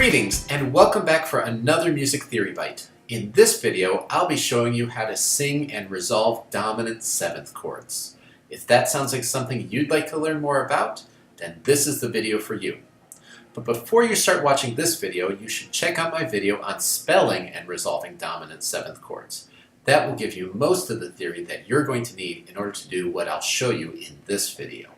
Greetings and welcome back for another Music Theory Bite. In this video, I'll be showing you how to sing and resolve dominant seventh chords. If that sounds like something you'd like to learn more about, then this is the video for you. But before you start watching this video, you should check out my video on spelling and resolving dominant seventh chords. That will give you most of the theory that you're going to need in order to do what I'll show you in this video.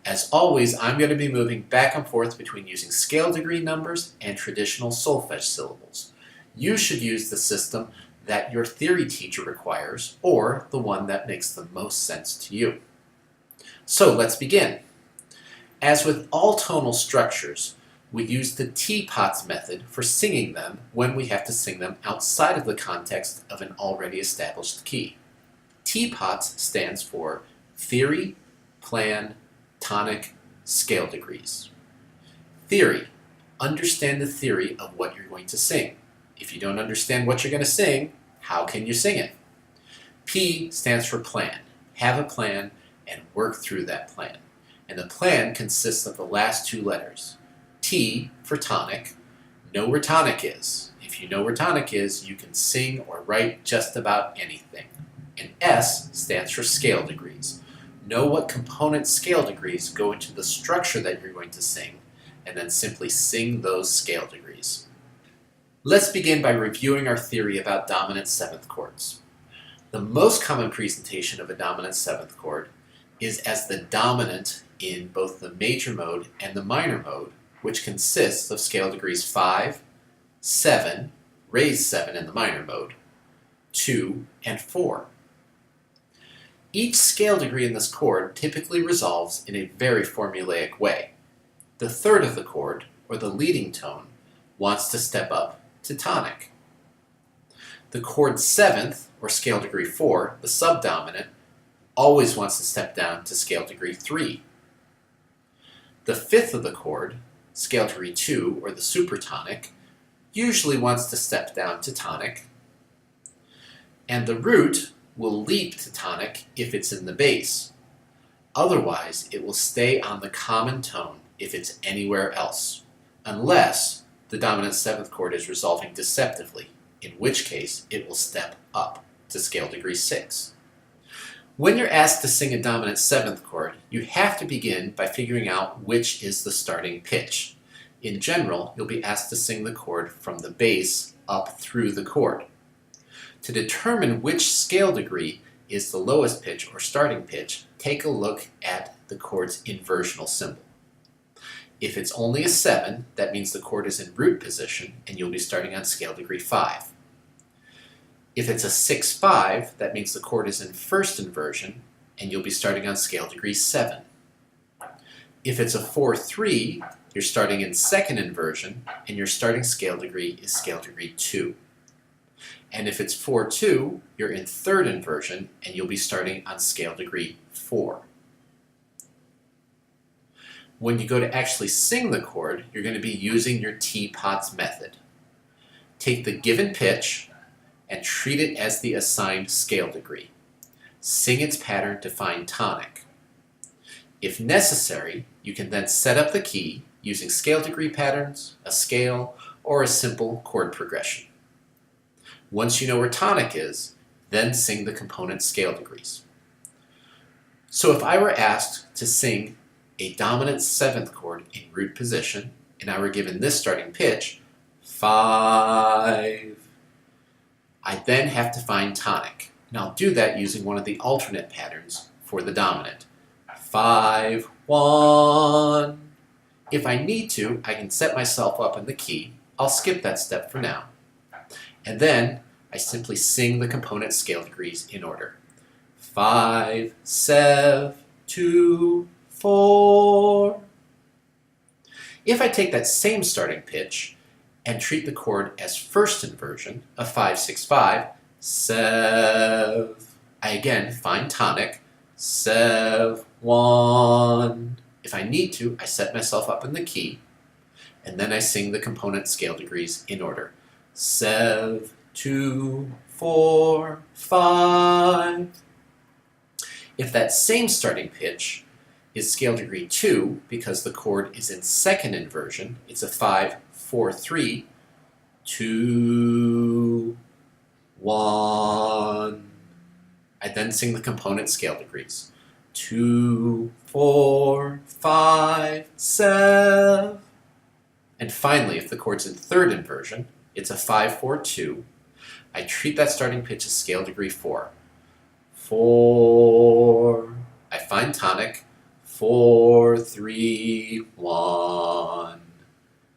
As always, I'm going to be moving back and forth between using scale degree numbers and traditional solfege syllables. You should use the system that your theory teacher requires, or the one that makes the most sense to you. So let's begin. As with all tonal structures, we use the teapots method for singing them when we have to sing them outside of the context of an already established key. Teapots stands for theory, plan, tonic, scale degrees. Theory. Understand the theory of what you're going to sing. If you don't understand what you're going to sing, how can you sing it? P stands for plan. Have a plan and work through that plan. And the plan consists of the last two letters. T for tonic. Know where tonic is. If you know where tonic is, you can sing or write just about anything. And S stands for scale degrees. Know what component scale degrees go into the structure that you're going to sing, and then simply sing those scale degrees. Let's begin by reviewing our theory about dominant seventh chords. The most common presentation of a dominant seventh chord is as the dominant in both the major mode and the minor mode, which consists of scale degrees 5, 7, raised 7 in the minor mode, 2, and 4. Each scale degree in this chord typically resolves in a very formulaic way. The third of the chord, or the leading tone, wants to step up to tonic. The chord seventh, or scale degree 4, the subdominant, always wants to step down to scale degree 3. The fifth of the chord, scale degree 2, or the supertonic, usually wants to step down to tonic. And the root will leap to tonic if it's in the bass. Otherwise, it will stay on the common tone if it's anywhere else, unless the dominant seventh chord is resolving deceptively, in which case it will step up to scale degree 6. When you're asked to sing a dominant seventh chord, you have to begin by figuring out which is the starting pitch. In general, you'll be asked to sing the chord from the bass up through the chord. To determine which scale degree is the lowest pitch or starting pitch, take a look at the chord's inversional symbol. If it's only a 7, that means the chord is in root position and you'll be starting on scale degree 5. If it's a 6-5, that means the chord is in first inversion and you'll be starting on scale degree 7. If it's a 4-3, you're starting in second inversion and your starting scale degree is scale degree 2. And if it's 4-2, you're in third inversion and you'll be starting on scale degree 4. When you go to actually sing the chord, you're going to be using your teapots method. Take the given pitch and treat it as the assigned scale degree. Sing its pattern to find tonic. If necessary, you can then set up the key using scale degree patterns, a scale, or a simple chord progression. Once you know where tonic is, then sing the component scale degrees. So if I were asked to sing a dominant seventh chord in root position, and I were given this starting pitch, 5, I then have to find tonic. And I'll do that using one of the alternate patterns for the dominant. 5, 1. If I need to, I can set myself up in the key. I'll skip that step for now. And then I simply sing the component scale degrees in order. 5, 7, 2, 4. If I take that same starting pitch and treat the chord as first inversion, a 5-6-5, 7, I again find tonic, 7, 1. If I need to, I set myself up in the key, and then I sing the component scale degrees in order. 7, 2, 4, 5. If that same starting pitch is scale degree 2, because the chord is in second inversion, it's a 5, 4, 3, 2, 1. I then sing the component scale degrees. 2, 4, 5, 7. And finally, if the chord's in third inversion, it's a 5, 4, 2. I treat that starting pitch as scale degree 4. 4. I find tonic. 4, 3, 1.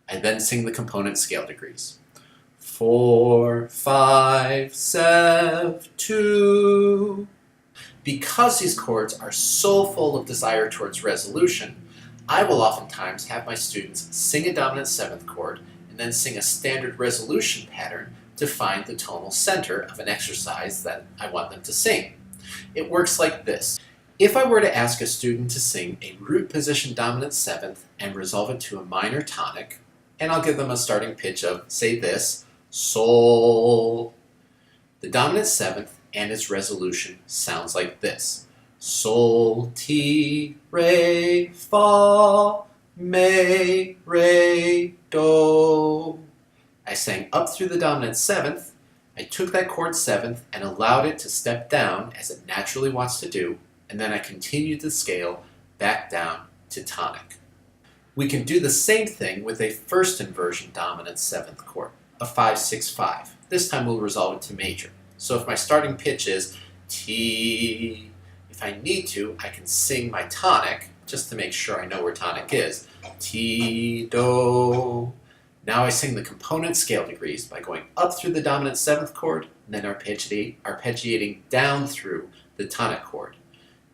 I then sing the component scale degrees. 4, 5, 7, 2. Because these chords are so full of desire towards resolution, I will oftentimes have my students sing a dominant 7th chord and then sing a standard resolution pattern to find the tonal center of an exercise that I want them to sing. It works like this. If I were to ask a student to sing a root position dominant 7th and resolve it to a minor tonic, and I'll give them a starting pitch of, say this, Sol. The dominant 7th and its resolution sounds like this. Sol, ti, re, fa, me, re, do. I sang up through the dominant 7th, I took that chord 7th and allowed it to step down as it naturally wants to do, and then I continued the scale back down to tonic. We can do the same thing with a first inversion dominant 7th chord, a 5, 6, 5. This time we'll resolve it to major. So if my starting pitch is T, if I need to, I can sing my tonic, just to make sure I know where tonic is. T, do. Now I sing the component scale degrees by going up through the dominant 7th chord, and then arpeggiating down through the tonic chord.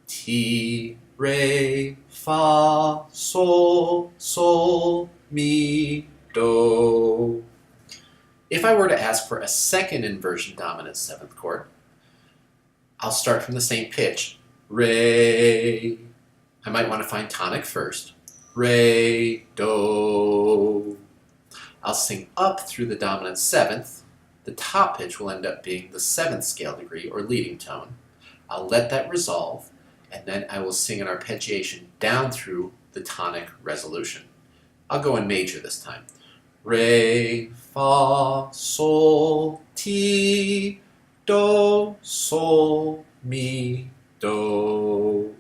Ti, re, fa, sol, sol, mi, do. If I were to ask for a second inversion dominant 7th chord, I'll start from the same pitch. Re. I might want to find tonic first. Re, do. I'll sing up through the dominant 7th. The top pitch will end up being the 7th scale degree or leading tone. I'll let that resolve, and then I will sing an arpeggiation down through the tonic resolution. I'll go in major this time. Re, fa, sol, ti, do, sol, mi, do.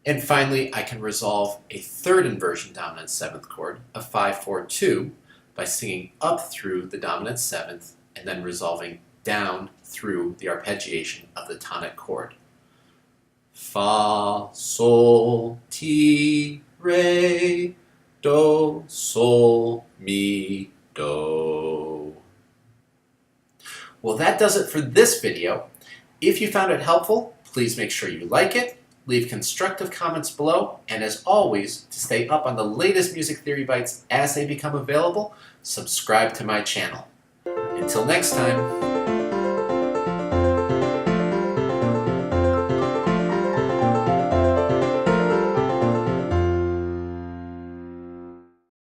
And finally, I can resolve a third inversion dominant 7th chord, a 5, 4, 2, by singing up through the dominant 7th and then resolving down through the arpeggiation of the tonic chord. Fa, sol, ti, re, do, sol, mi, do. Well, that does it for this video. If you found it helpful, please make sure you like it, leave constructive comments below, and as always, to stay up on the latest music theory bites as they become available, subscribe to my channel. Until next time.